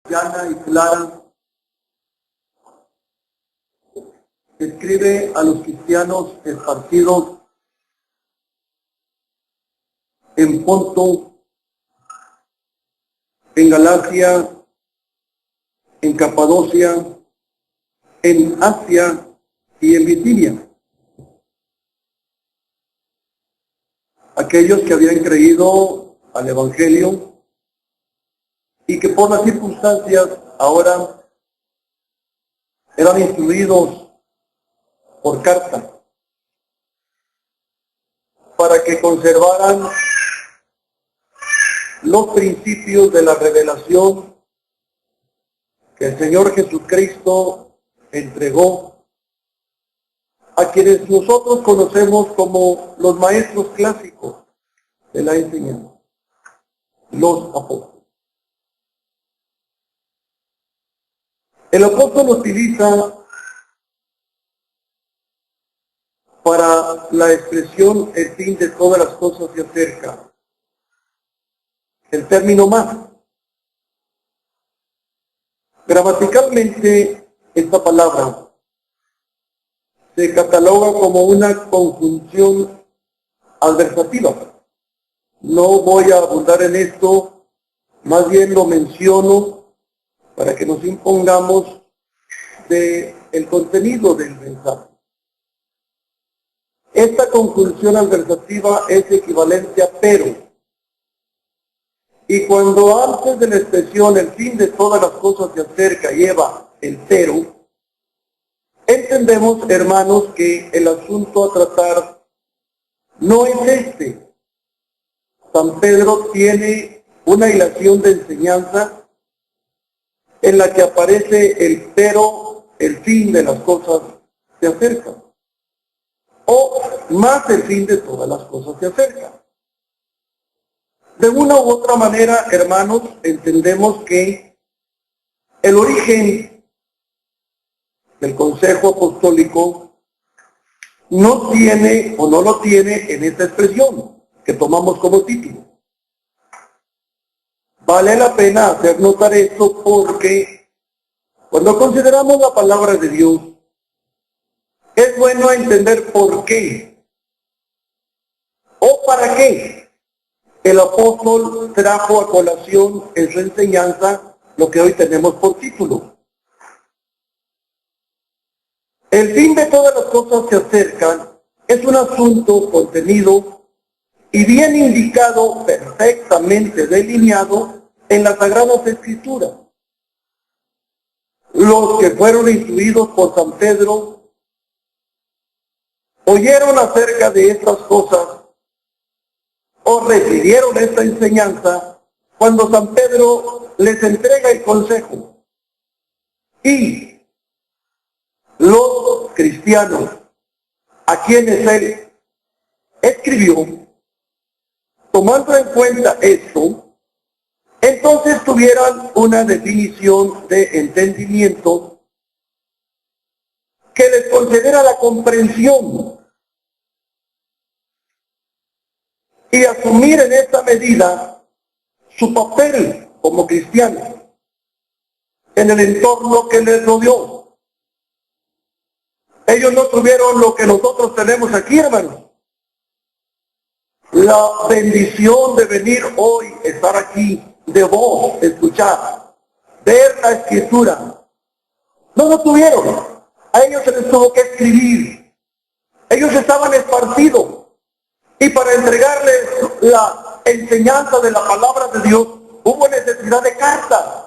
llana y clara, escribe a los cristianos esparcidos en Ponto, en Galacia, en Capadocia, en Asia y en Bitinia. Aquellos que habían creído al Evangelio y que por las circunstancias ahora eran instruidos por carta para que conservaran los principios de la revelación que el Señor Jesucristo entregó a quienes nosotros conocemos como los maestros clásicos de la enseñanza, los apóstoles. El apóstol utiliza para la expresión el fin de todas las cosas se acerca el término más. Gramaticalmente, esta palabra se cataloga como una conjunción adversativa. No voy a abundar en esto, más bien lo menciono para que nos impongamos del contenido del mensaje. Esta conjunción adversativa es equivalente a pero. Y cuando antes de la expresión el fin de todas las cosas se acerca lleva el pero, entendemos, hermanos, que el asunto a tratar no es este. San Pedro tiene una hilación de enseñanza en la que aparece el pero, el fin de las cosas se acerca. O más el fin de todas las cosas se acerca. De una u otra manera, hermanos, entendemos que el origen del Consejo Apostólico no tiene o no lo tiene en esta expresión que tomamos como título. Vale la pena hacer notar esto porque cuando consideramos la palabra de Dios, es bueno entender por qué o para qué el apóstol trajo a colación en su enseñanza lo que hoy tenemos por título. El fin de todas las cosas se acercan es un asunto contenido y bien indicado, perfectamente delineado en las Sagradas Escrituras. Los que fueron instruidos por San Pedro oyeron acerca de estas cosas o recibieron esta enseñanza cuando San Pedro les entrega el consejo. Y los cristianos a quienes él escribió, tomando en cuenta esto, entonces tuvieran una definición de entendimiento que les concediera la comprensión y asumir en esta medida su papel como cristianos en el entorno que les rodeó. Ellos no tuvieron lo que nosotros tenemos aquí, hermanos. La bendición de venir hoy, estar aquí, de voz, escuchar, ver la Escritura. No lo tuvieron. A ellos se les tuvo que escribir. Ellos estaban esparcidos. Y para entregarles la enseñanza de la palabra de Dios, hubo necesidad de cartas.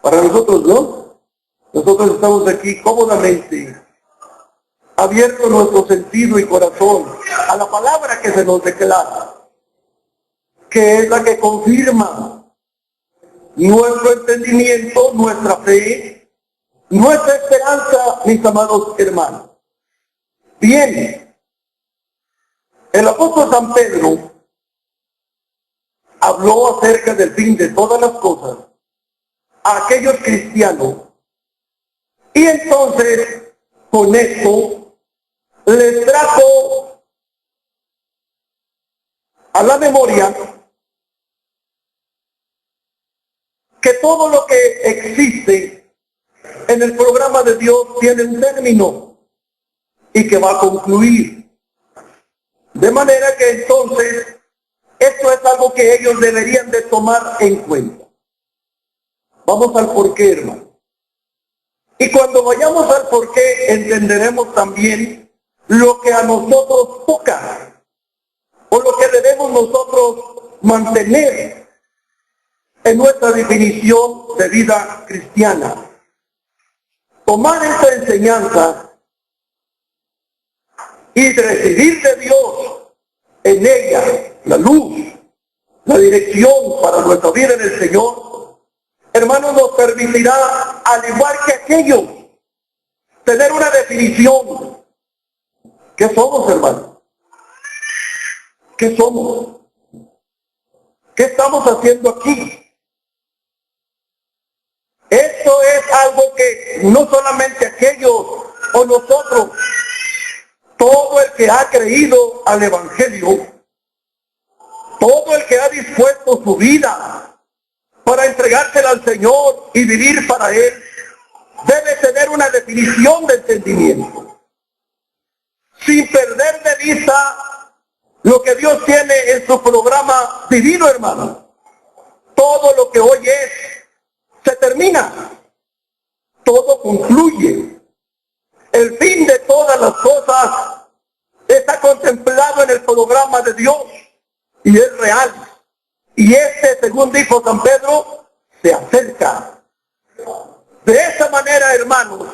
Para nosotros no. Nosotros estamos aquí cómodamente, abierto nuestro sentido y corazón a la palabra que se nos declara, que es la que confirma nuestro entendimiento, nuestra fe, nuestra esperanza, mis amados hermanos. Bien, el apóstol San Pedro habló acerca del fin de todas las cosas a aquellos cristianos y entonces con esto les trajo a la memoria que todo lo que existe en el programa de Dios tiene un término y que va a concluir. De manera que entonces esto es algo que ellos deberían de tomar en cuenta. Vamos al porqué, hermano. Y cuando vayamos al porqué, entenderemos también lo que a nosotros toca, o lo que debemos nosotros mantener en nuestra definición de vida cristiana. Tomar esta enseñanza y recibir de Dios en ella la luz, la dirección para nuestra vida en el Señor, hermanos, nos permitirá, al igual que aquellos, tener una definición. ¿Qué somos, hermanos? ¿Qué somos? ¿Qué estamos haciendo aquí? Esto es algo que no solamente aquellos o nosotros, todo el que ha creído al Evangelio, todo el que ha dispuesto su vida para entregársela al Señor y vivir para Él, debe tener una definición de entendimiento, sin perder de vista lo que Dios tiene en su programa divino, hermano. Todo lo que hoy es, se termina, todo concluye. El fin de todas las cosas está contemplado en el programa de Dios y es real. Y según dijo San Pedro, se acerca. De esa manera, hermanos,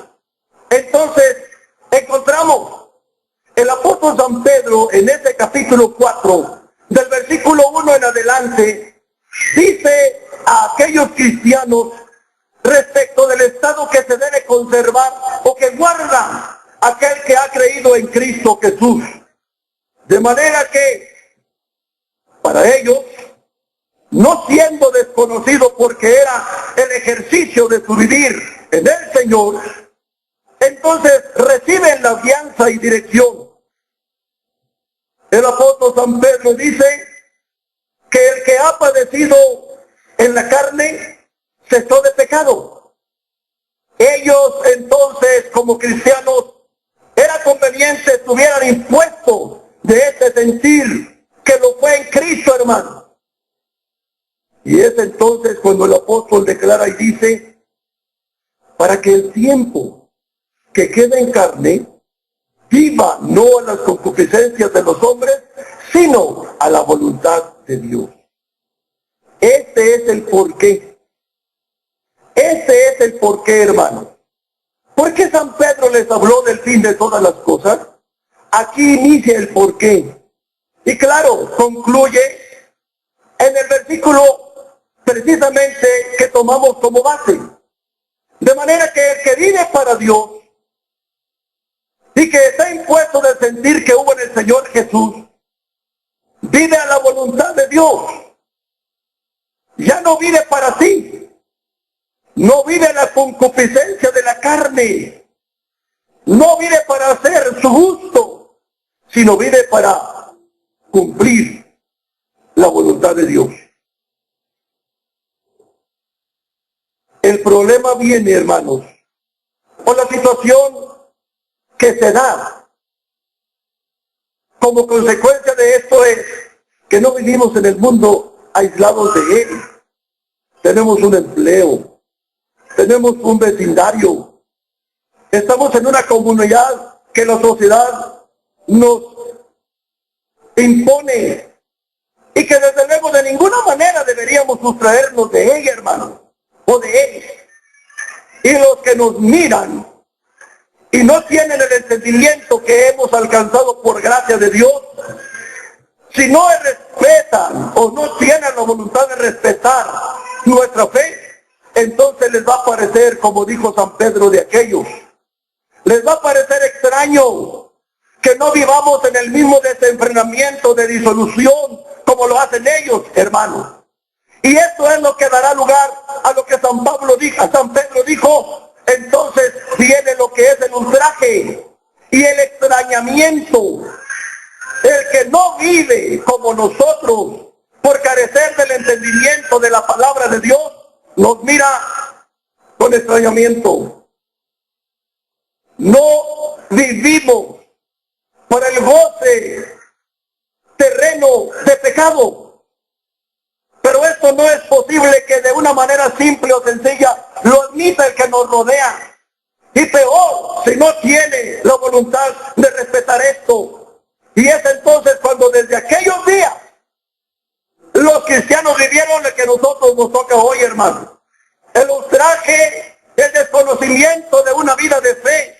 entonces encontramos el apóstol San Pedro en ese capítulo 4, del versículo 1 en adelante, dice a aquellos cristianos respecto del estado que se debe conservar o que guarda aquel que ha creído en Cristo Jesús. De manera que para ellos, no siendo desconocido porque era el ejercicio de su vivir en el Señor, entonces reciben la guianza y dirección. El apóstol San Pedro dice que el que ha padecido en la carne cesó de pecado. Ellos entonces, como cristianos, era conveniente estuvieran impuestos de ese sentir que lo fue en Cristo, hermano. Y es entonces cuando el apóstol declara y dice, para que el tiempo que queda en carne viva no a las concupiscencias de los hombres, sino a la voluntad de Dios. Este es el porqué. Este es el porqué, hermano. ¿Por qué San Pedro les habló del fin de todas las cosas? Aquí inicia el porqué. Y claro, concluye en el versículo precisamente que tomamos como base. De manera que el que vive para Dios y que está impuesto de sentir que hubo en el Señor Jesús, vive a la voluntad de Dios. Ya no vive para sí. No vive la concupiscencia de la carne. No vive para hacer su gusto, sino vive para cumplir la voluntad de Dios. El problema viene, hermanos, por la situación que se da. Como consecuencia de esto es que no vivimos en el mundo aislados de Él. Tenemos un empleo. Tenemos un vecindario. Estamos en una comunidad que la sociedad nos impone y que desde luego de ninguna manera deberíamos sustraernos de ella, hermano, o de él. Y los que nos miran y no tienen el entendimiento que hemos alcanzado por gracia de Dios, si no respetan o no tienen la voluntad de respetar nuestra fe, entonces les va a parecer, como dijo San Pedro de aquellos, les va a parecer extraño que no vivamos en el mismo desenfrenamiento de disolución como lo hacen ellos, hermanos. Y esto es lo que dará lugar a lo que San Pedro dijo, entonces viene lo que es el ultraje y el extrañamiento. El que no vive como nosotros por carecer del entendimiento de la palabra de Dios, nos mira con extrañamiento. No vivimos por el goce terreno de pecado. Pero esto no es posible que de una manera simple o sencilla lo admita el que nos rodea. Y peor, si no tiene la voluntad de respetar esto. Y es entonces cuando desde aquellos días los cristianos vivieron lo que nosotros nos toca hoy, hermanos. El ultraje, el desconocimiento de una vida de fe,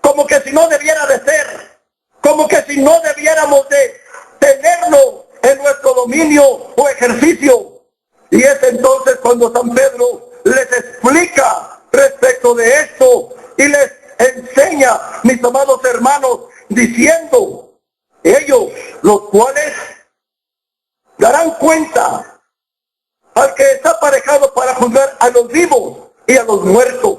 como que si no debiera de ser, como que si no debiéramos de tenerlo en nuestro dominio o ejercicio. Y es entonces cuando San Pedro les explica respecto de esto y les enseña, mis amados hermanos, diciendo, ellos, los cuales darán cuenta al que está aparejado para juzgar a los vivos y a los muertos.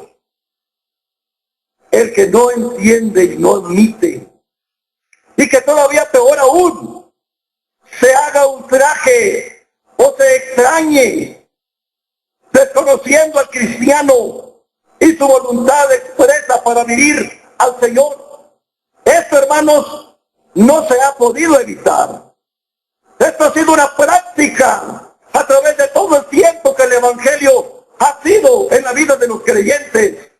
El que no entiende y no admite, y que todavía peor aún, se haga ultraje o se extrañe, desconociendo al cristiano y su voluntad expresa para vivir al Señor. Esto, hermanos, no se ha podido evitar. Esto ha sido una práctica a través de todo el tiempo que el Evangelio ha sido en la vida de los creyentes.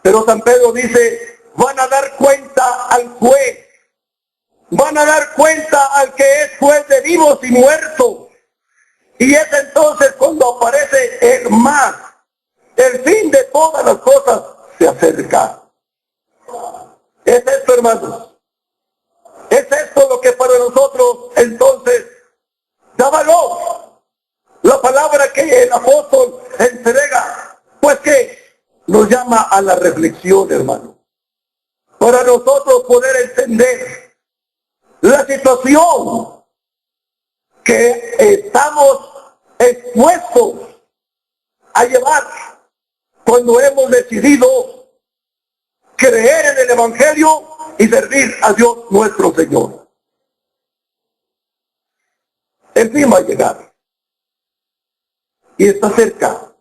Pero San Pedro dice, van a dar cuenta al juez, van a dar cuenta al que es juez de vivos y muertos. Y es entonces cuando aparece el más, el fin de todas las cosas se acerca. Es esto, hermanos. Es esto lo que para nosotros entonces da valor. La palabra que el apóstol entrega, pues que nos llama a la reflexión, hermano. Para nosotros poder entender la situación que estamos expuestos a llevar cuando hemos decidido creer en el Evangelio y servir a Dios nuestro Señor. El fin va a llegar y está cerca.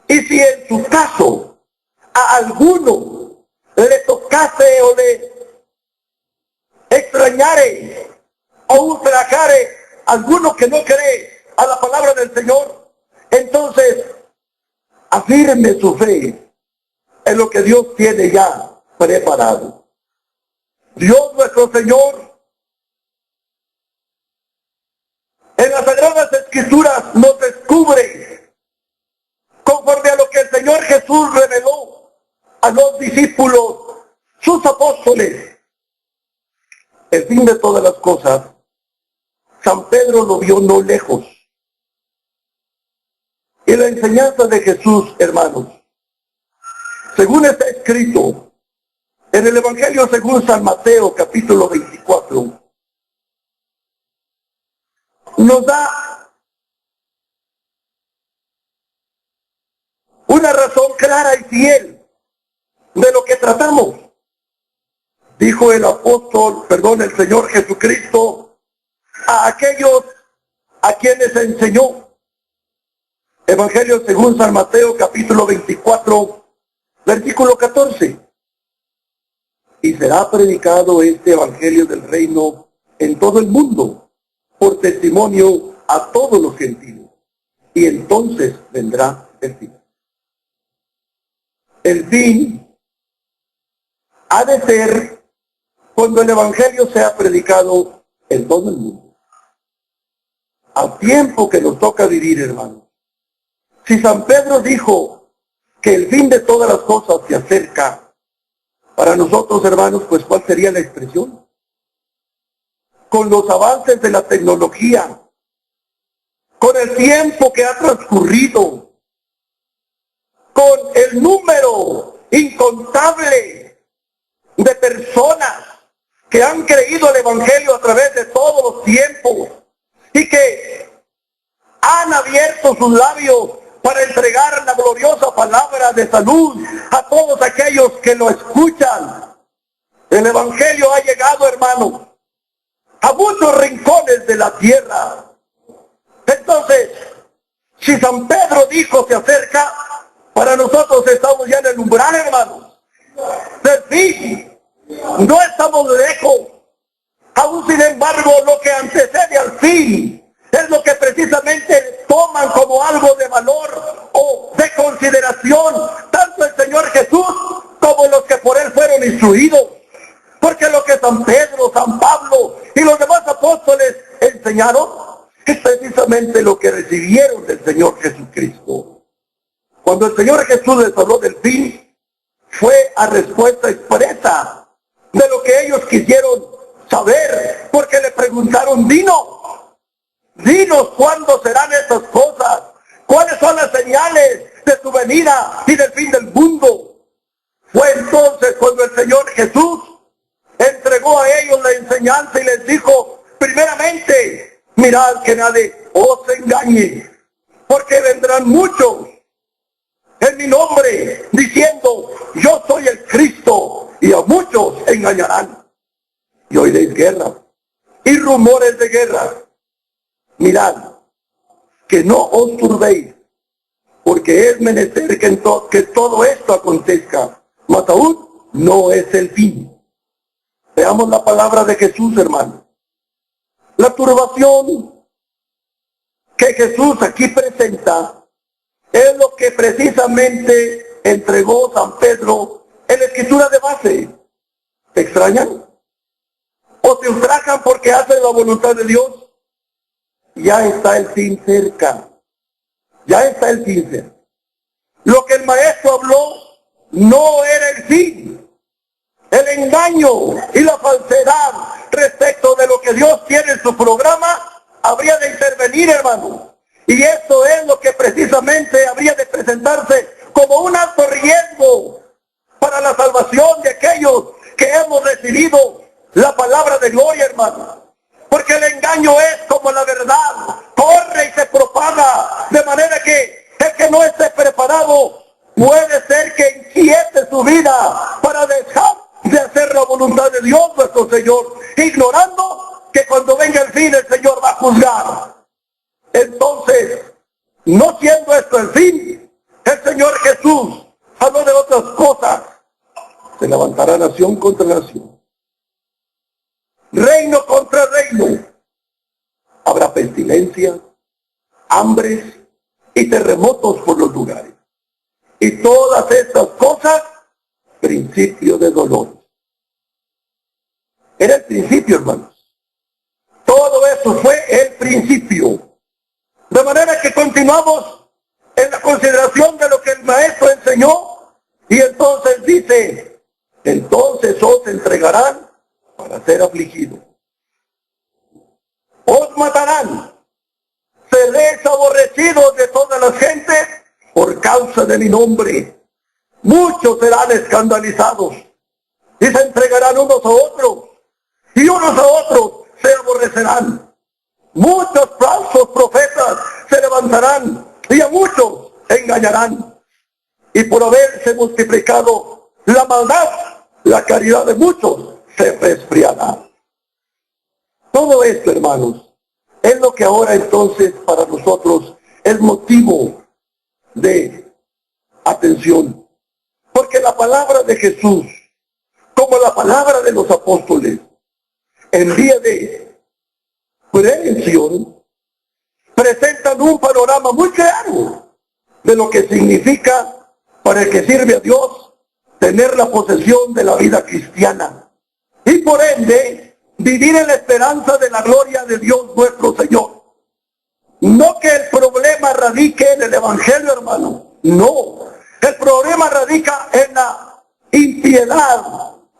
Y si en su caso a alguno le tocase o le extrañare o ultrajare alguno que no cree a la palabra del Señor, entonces afirme su fe en lo que Dios tiene ya preparado. Dios nuestro Señor en las Sagradas Escrituras nos descubre, conforme a lo que el Señor Jesús reveló a los discípulos, sus apóstoles, el fin de todas las cosas. San Pedro lo vio no lejos. Y la enseñanza de Jesús, hermanos, según está escrito en el Evangelio según San Mateo, capítulo 24, nos da una razón clara y fiel de lo que tratamos. Dijo el el Señor Jesucristo a aquellos a quienes enseñó. Evangelio según San Mateo, capítulo 24, versículo 14. Y será predicado este Evangelio del reino en todo el mundo, por testimonio a todos los gentiles. Y entonces vendrá el fin. El fin ha de ser cuando el Evangelio sea predicado en todo el mundo. Al tiempo que nos toca vivir, hermanos. Si San Pedro dijo que el fin de todas las cosas se acerca, para nosotros, hermanos, pues ¿cuál sería la expresión? Con los avances de la tecnología, con el tiempo que ha transcurrido, con el número incontable de personas que han creído el Evangelio a través de todos los tiempos y que han abierto sus labios para entregar la gloriosa palabra de salud a todos aquellos que lo escuchan. El Evangelio ha llegado, hermanos, a muchos rincones de la tierra. Entonces, Si San Pedro dijo se acerca, para nosotros estamos ya en el umbral, hermanos. Del fin, no estamos lejos. Aún sin embargo, lo que antecede al fin es lo que precisamente toman como algo de valor o de consideración, tanto el Señor Jesús como los que por él fueron instruidos. Porque lo que San Pedro, San Pablo y los demás apóstoles enseñaron es precisamente lo que recibieron del Señor Jesucristo. Cuando el Señor Jesús les habló del fin, fue a respuesta expresa de lo que ellos quisieron saber, porque le preguntaron, dinos cuándo serán estas cosas, cuáles son las señales de tu venida y del fin del mundo. Fue entonces cuando el Señor Jesús entregó a ellos la enseñanza y les dijo, primeramente, mirad que nadie os engañe, porque vendrán muchos en mi nombre, diciendo, yo soy el Cristo, y a muchos engañarán. Y oiréis guerra, y rumores de guerra. Mirad, que no os turbéis, porque es menester que todo esto acontezca, mas aún no es el fin. Veamos la palabra de Jesús, hermano. La turbación que Jesús aquí presenta es lo que precisamente entregó San Pedro en la escritura de base. ¿Te extrañan? ¿O se ultrajan porque hacen la voluntad de Dios? Ya está el fin cerca. Ya está el fin cerca. Lo que el maestro habló no era el fin. El engaño y la falsedad respecto de lo que Dios tiene en su programa habría de intervenir, hermano. Y esto es lo que precisamente habría de presentarse como un alto riesgo para la salvación de aquellos que hemos recibido la palabra de gloria, hermano. Porque el engaño es como la verdad, corre y se propaga, de manera que el que no esté preparado puede ser que inquiete su vida para dejar de hacer la voluntad de Dios nuestro Señor, ignorando que cuando venga el fin el Señor va a juzgar. Entonces, no siendo esto el fin, el Señor Jesús habló de otras cosas. Se levantará nación contra nación, reino contra reino. Habrá pestilencias, hambres y terremotos por los lugares. Y todas estas cosas, principio de dolor. Era el principio, hermanos. Todo eso fue el principio. De manera que continuamos en la consideración de lo que el maestro enseñó. Y entonces dice, entonces os entregarán para ser afligidos. Os matarán. Seréis aborrecidos de todas las gentes por causa de mi nombre. Muchos serán escandalizados y se entregarán unos a otros, y unos a otros se aborrecerán. Muchos falsos profetas se levantarán y a muchos engañarán. Y por haberse multiplicado la maldad, la caridad de muchos se resfriará. Todo esto, hermanos, es lo que ahora entonces para nosotros es motivo de atención. Porque la palabra de Jesús, como la palabra de los apóstoles, en día de prevención, presentan un panorama muy claro de lo que significa para el que sirve a Dios tener la posesión de la vida cristiana y por ende vivir en la esperanza de la gloria de Dios nuestro Señor. No que el problema radique en el Evangelio, hermano, no. El problema radica en la impiedad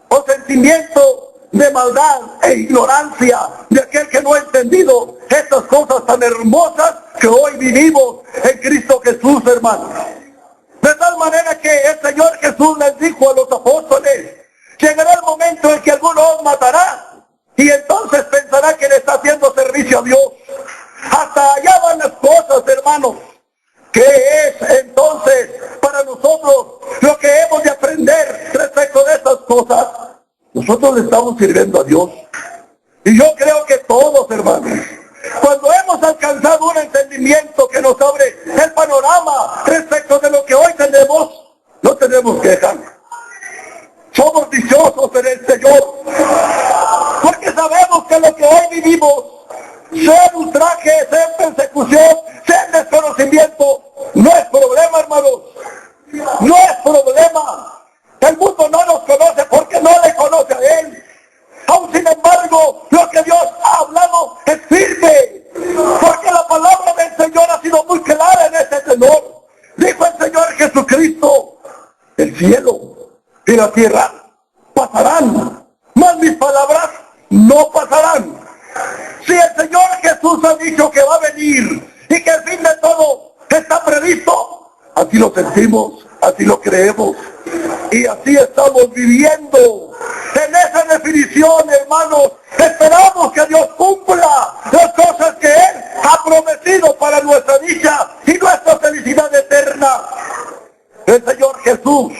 o sentimiento de maldad e ignorancia de aquel que no ha entendido estas cosas tan hermosas que hoy vivimos en Cristo Jesús, hermano. De tal manera que el Señor Jesús les dijo a los apóstoles, llegará el momento en que alguno os matará y entonces pensará que le está haciendo servicio a Dios. Hasta allá van las cosas, hermanos. ¿Qué es entonces para nosotros lo que hemos de aprender respecto de estas cosas? Nosotros le estamos sirviendo a Dios. Y yo creo que todos, hermanos, cuando hemos alcanzado una enseñanza entendimiento que nos abre el panorama respecto de lo que hoy tenemos. No tenemos quejas. Somos dichosos en el Señor, porque sabemos que lo que hoy vivimos, sea en ultraje, sea en persecución, sea en desconocimiento, no es problema, hermanos. No es problema. El mundo no nos conoce porque no le conoce a Él. Aún sin embargo, lo que Dios ha hablado es firme, porque la palabra del Señor ha sido muy clara en este tenor. Dijo el Señor Jesucristo: el cielo y la tierra pasarán, mas mis palabras no pasarán. Si el Señor Jesús ha dicho que va a venir y que el fin de todo está previsto, así lo sentimos, así lo creemos y así estamos viviendo. En esa definición, hermanos, esperamos que Dios cumpla las cosas que Él ha prometido para nuestra dicha y nuestra felicidad eterna. El Señor Jesús,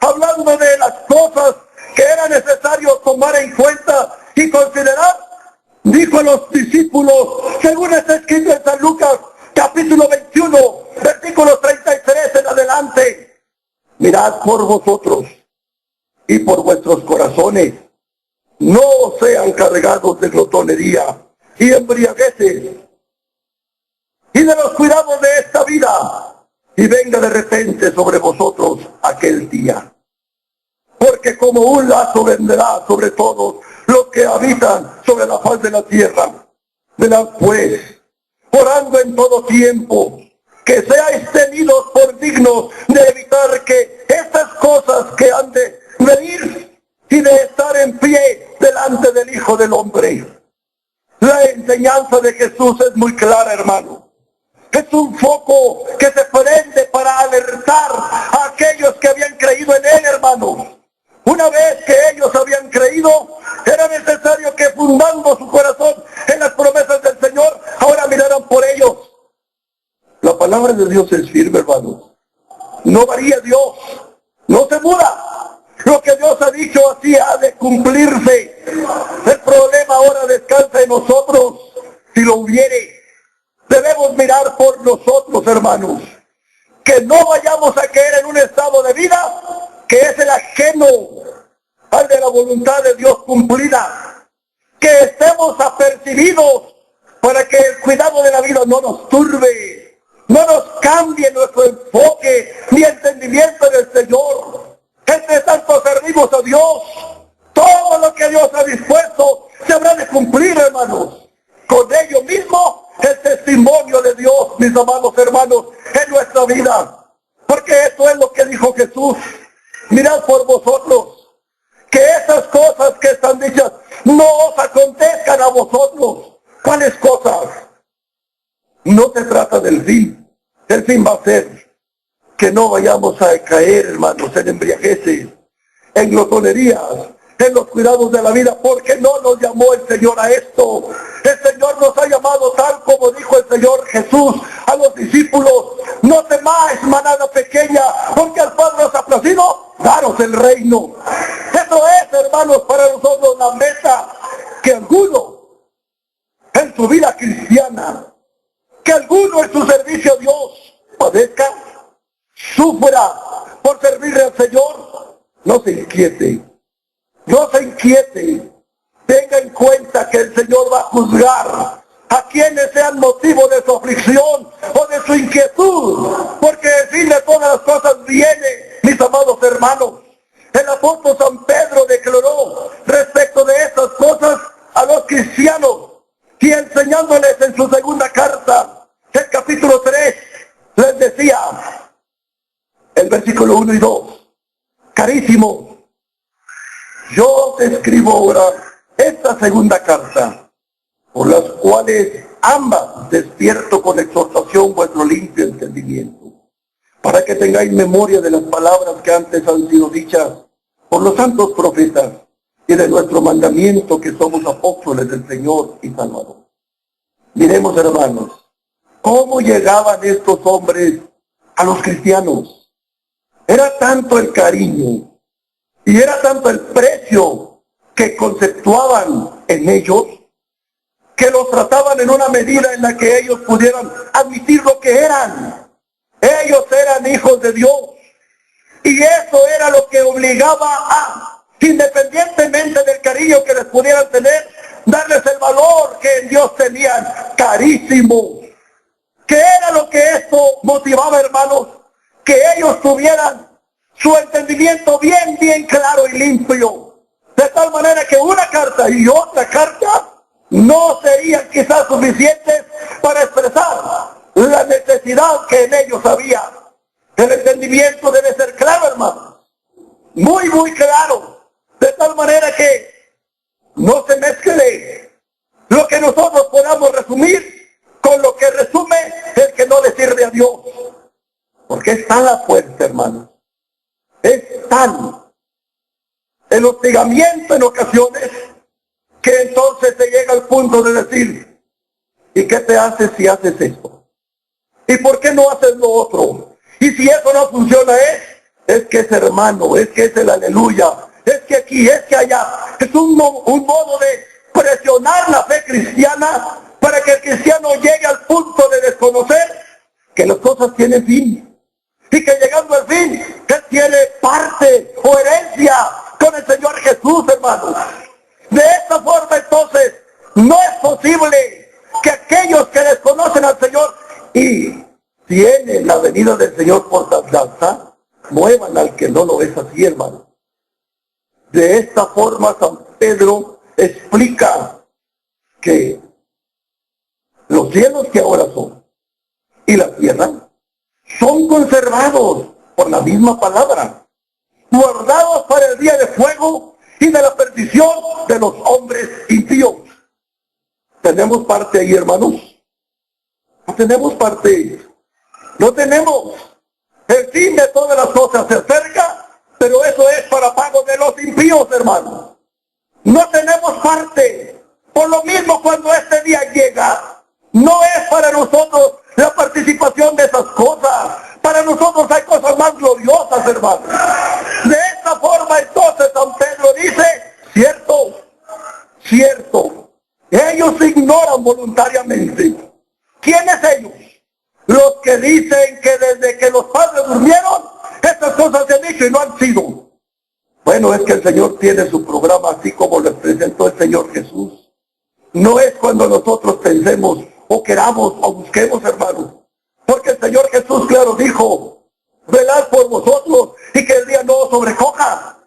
hablando de las cosas que era necesario tomar en cuenta y considerar, dijo a los discípulos, según está escrito en San Lucas, capítulo 21, versículos 33 en adelante: mirad por vosotros y por vuestros corazones, no sean cargados de glotonería y embriagueces y de los cuidados de esta vida, y venga de repente sobre vosotros aquel día. Porque como un lazo vendrá sobre todos los que habitan sobre la faz de la tierra. Velad pues, orando en todo tiempo, que seáis tenidos por dignos de evitar que estas cosas que han de venir y de estar en pie delante del Hijo del Hombre. La enseñanza de Jesús es muy clara, hermano. Es un foco que se prende para alertar a aquellos que habían creído en Él, hermanos. Una vez que ellos habían creído, era necesario que fundando su corazón en las promesas del Señor, ahora miraran por ellos. La palabra de Dios es firme, hermanos. No varía Dios, no se muda. Lo que Dios ha dicho así ha de cumplirse. El problema ahora descansa en nosotros, si lo hubiere. Debemos mirar por nosotros, hermanos. Que no vayamos a caer en un estado de vida que es el ajeno al de la voluntad de Dios cumplida. Que estemos apercibidos para que el cuidado de la vida no nos turbe, no nos cambie nuestro enfoque ni entendimiento del Señor. Entre tanto servimos a Dios, todo lo que Dios ha dispuesto se habrá de cumplir, hermanos. Con ello mismo, el testimonio de Dios, mis amados hermanos, en nuestra vida. Porque eso es lo que dijo Jesús. Mirad por vosotros, que esas cosas que están dichas no os acontezcan a vosotros. ¿Cuáles cosas? No se trata del fin. El fin va a ser que no vayamos a caer, hermanos, en embriagueces, en glotonerías, en los cuidados de la vida, porque no nos llamó el Señor a esto. El Señor nos ha llamado tal como dijo el Señor Jesús a los discípulos: no temáis, manada pequeña, porque al Padre os ha placido daros el reino. Eso es, hermanos, para nosotros la meta, que alguno en su vida cristiana, que alguno en su servicio a Dios padezca, sufra por servirle al Señor. No se inquiete. No se inquiete, tenga en cuenta que el Señor va a juzgar a quienes sean motivo de su aflicción o de su inquietud, porque el fin de todas las cosas viene, mis amados hermanos. El apóstol San Pedro declaró respecto de estas cosas a los cristianos, y enseñándoles en su segunda carta, el capítulo 3, les decía, el versículo 1 y 2, carísimos, yo te escribo ahora esta segunda carta, por las cuales ambas despierto con exhortación vuestro limpio entendimiento, para que tengáis memoria de las palabras que antes han sido dichas por los santos profetas y de nuestro mandamiento, que somos apóstoles del Señor y Salvador. Miremos, hermanos, cómo llegaban estos hombres a los cristianos. Era tanto el cariño y era tanto el precio que conceptuaban en ellos, que los trataban en una medida en la que ellos pudieran admitir lo que eran. Ellos eran hijos de Dios. Y eso era lo que obligaba a, independientemente del cariño que les pudieran tener, darles el valor que en Dios tenían, carísimo. ¿Qué era lo que esto motivaba, hermanos? Que ellos tuvieran su entendimiento bien claro y limpio. De tal manera que una carta y otra carta no serían quizás suficientes para expresar la necesidad que en ellos había. El entendimiento debe ser claro, hermanos. Muy claro. De tal manera que no se mezcle lo que nosotros podamos resumir con lo que resume el que no le sirve a Dios. Porque es tan la fuerza, hermanos. Es tan el hostigamiento en ocasiones que entonces se llega al punto de decir, ¿y qué te haces si haces esto? ¿Y por qué no haces lo otro? Y si eso no funciona es que es hermano, es que es el aleluya, es que aquí, es que allá. Es un modo de presionar la fe cristiana para que el cristiano llegue al punto de desconocer que las cosas tienen fin. Y que llegando al fin, él tiene parte o herencia con el Señor Jesús, hermanos. De esta forma, entonces, no es posible que aquellos que desconocen al Señor y tienen la venida del Señor por tardanza, muevan al que no lo es así, hermano. De esta forma, San Pedro explica que los cielos que ahora son y la tierra son conservados por la misma palabra, guardados para el día de fuego y de la perdición de los hombres impíos. ¿Tenemos parte ahí, hermanos? No tenemos parte. No tenemos. El fin de todas las cosas se acerca, pero eso es para pago de los impíos, hermanos. No tenemos parte. Por lo mismo, cuando este día llega, no es para nosotros la participación de esas cosas. Para nosotros hay cosas más gloriosas, hermanos. De esta forma, entonces, San Pedro dice, cierto, ellos ignoran voluntariamente. ¿Quiénes ellos? Los que dicen que desde que los padres durmieron, estas cosas se han dicho y no han sido. Bueno, es que el Señor tiene su programa así como lo presentó el Señor Jesús. No es cuando nosotros pensemos o queramos o busquemos, hermanos. Porque el Señor Jesús, claro, dijo, velad por vosotros y que el día no os sobrecoja.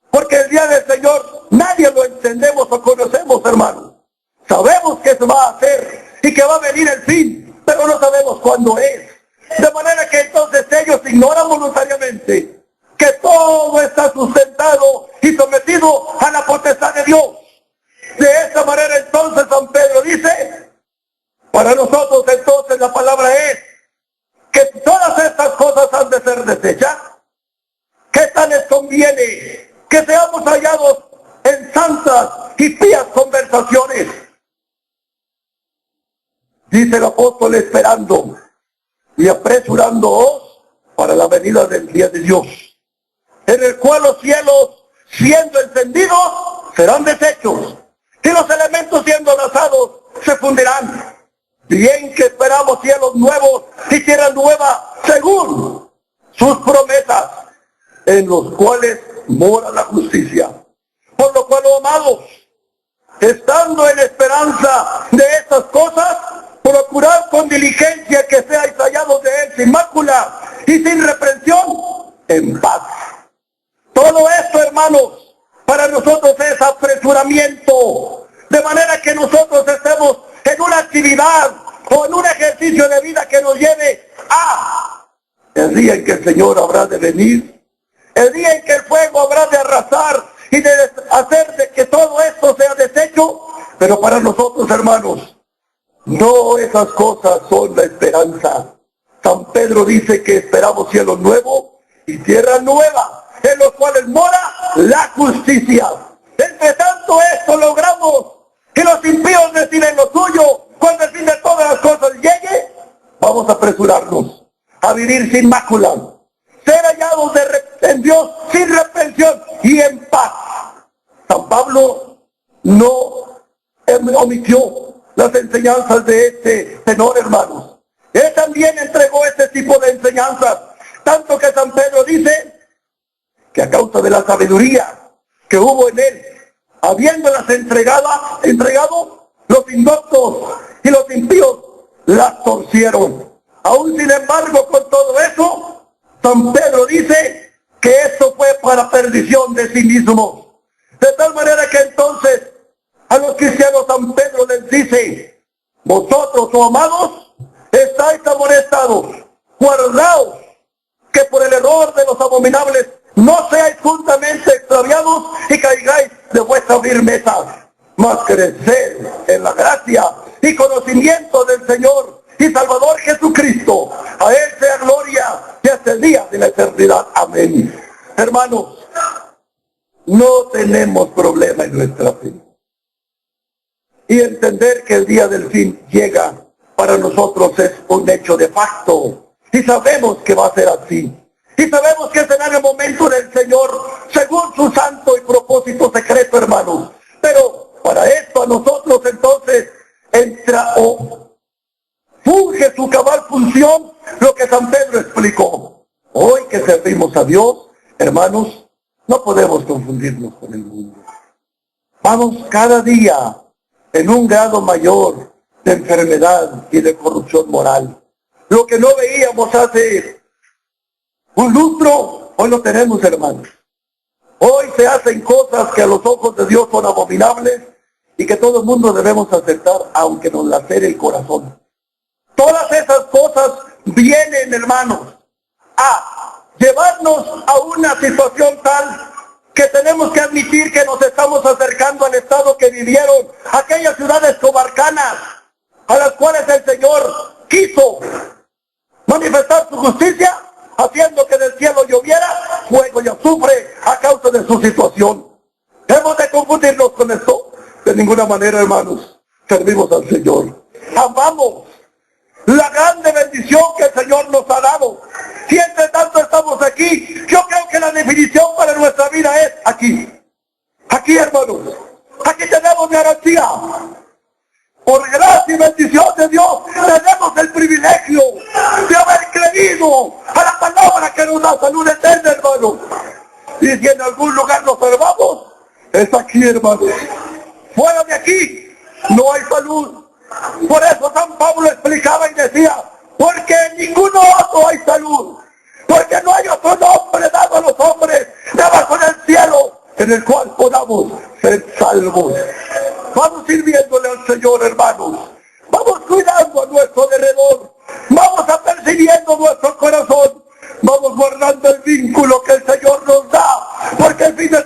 Porque el día del Señor nadie lo entendemos o conocemos, hermanos. Sabemos que se va a hacer y que va a venir el fin, pero no sabemos cuándo es. De manera que entonces ellos ignoran voluntariamente que todo está sustentado y sometido a la potestad de Dios. De esta manera entonces San Pedro dice, para nosotros entonces la palabra es que todas estas cosas han de ser desechas. ¿Qué tal les conviene que seamos hallados en santas y pías conversaciones? Dice el apóstol, esperando y apresurándoos para la venida del día de Dios, en el cual los cielos, siendo encendidos, serán deshechos, y los elementos siendo lanzados, se fundirán. Bien que esperamos cielos nuevos y tierra nueva, según sus promesas, en los cuales mora la justicia. Por lo cual, oh amados, estando en esperanza de estas cosas, procurad con diligencia que seáis hallados de él sin mácula y sin reprensión, en paz. Todo esto, hermanos, para nosotros es apresuramiento, de manera que nosotros estemos en una actividad o en un ejercicio de vida que nos lleve a el día en que el Señor habrá de venir, el día en que el fuego habrá de arrasar y de hacer de que todo esto sea deshecho. Pero para nosotros, hermanos, no esas cosas son la esperanza. San Pedro dice que esperamos cielo nuevo y tierra nueva, en los cuales mora la justicia. Entre tanto esto logramos que los impíos reciben lo suyo. Cuando el fin de todas las cosas llegue, vamos a apresurarnos a vivir sin mácula, ser hallados en Dios sin reprensión y en paz. San Pablo no omitió las enseñanzas de este tenor, hermanos. Él también entregó este tipo de enseñanzas, tanto que San Pedro dice que a causa de la sabiduría que hubo en él, habiéndolas entregado, los indoctos y los impíos las torcieron. Aún sin embargo, con todo eso, San Pedro dice que esto fue para perdición de sí mismo. De tal manera que entonces a los cristianos San Pedro les dice: vosotros, oh amados, estáis amonestados, guardaos, que por el error de los abominables no seáis juntamente extraviados y caigáis de vuestra firmeza, mas creced en la gracia y conocimiento del Señor y Salvador Jesucristo. A Él sea gloria y hasta el día de la eternidad. Amén. Hermanos, no tenemos problema en nuestra fe. Y entender que el día del fin llega para nosotros es un hecho de facto. Y sabemos que va a ser así. Y sabemos que será en el momento del Señor, según su santo y propósito secreto, hermanos. Pero para esto a nosotros entonces entra o funge su cabal función lo que San Pedro explicó. Hoy que servimos a Dios, hermanos, no podemos confundirnos con el mundo. Vamos cada día en un grado mayor de enfermedad y de corrupción moral. Lo que no veíamos hace un lustro, hoy lo tenemos, hermanos. Hoy se hacen cosas que a los ojos de Dios son abominables y que todo el mundo debemos aceptar, aunque nos lacere el corazón. Todas esas cosas vienen, hermanos, a llevarnos a una situación tal que tenemos que admitir que nos estamos acercando al estado que vivieron aquellas ciudades comarcanas, a las cuales el Señor quiso manifestar su justicia, haciendo que del cielo lloviera fuego y azufre a causa de su situación. ¿Hemos de confundirnos con esto? De ninguna manera, hermanos. Servimos al Señor. Amamos la grande bendición que el Señor nos ha dado. Si entre tanto estamos aquí, yo creo que la definición para nuestra vida es aquí. Aquí, hermanos. Aquí tenemos garantía. Por gracia y bendición de Dios, tenemos el privilegio de haber creído a la palabra que nos da salud eterna, hermanos. Y si en algún lugar nos salvamos, es aquí, hermanos. Fuera de aquí, no hay salud. Por eso San Pablo explicaba y decía: porque en ninguno otro hay salud. Porque no hay otro nombre dado a los hombres debajo del cielo en el cual podamos ser salvos. Vamos sirviéndole al Señor, hermanos. Vamos cuidando a nuestro alrededor. Vamos apercibiendo nuestro corazón. Vamos guardando el vínculo que el Señor nos da. Porque el fin de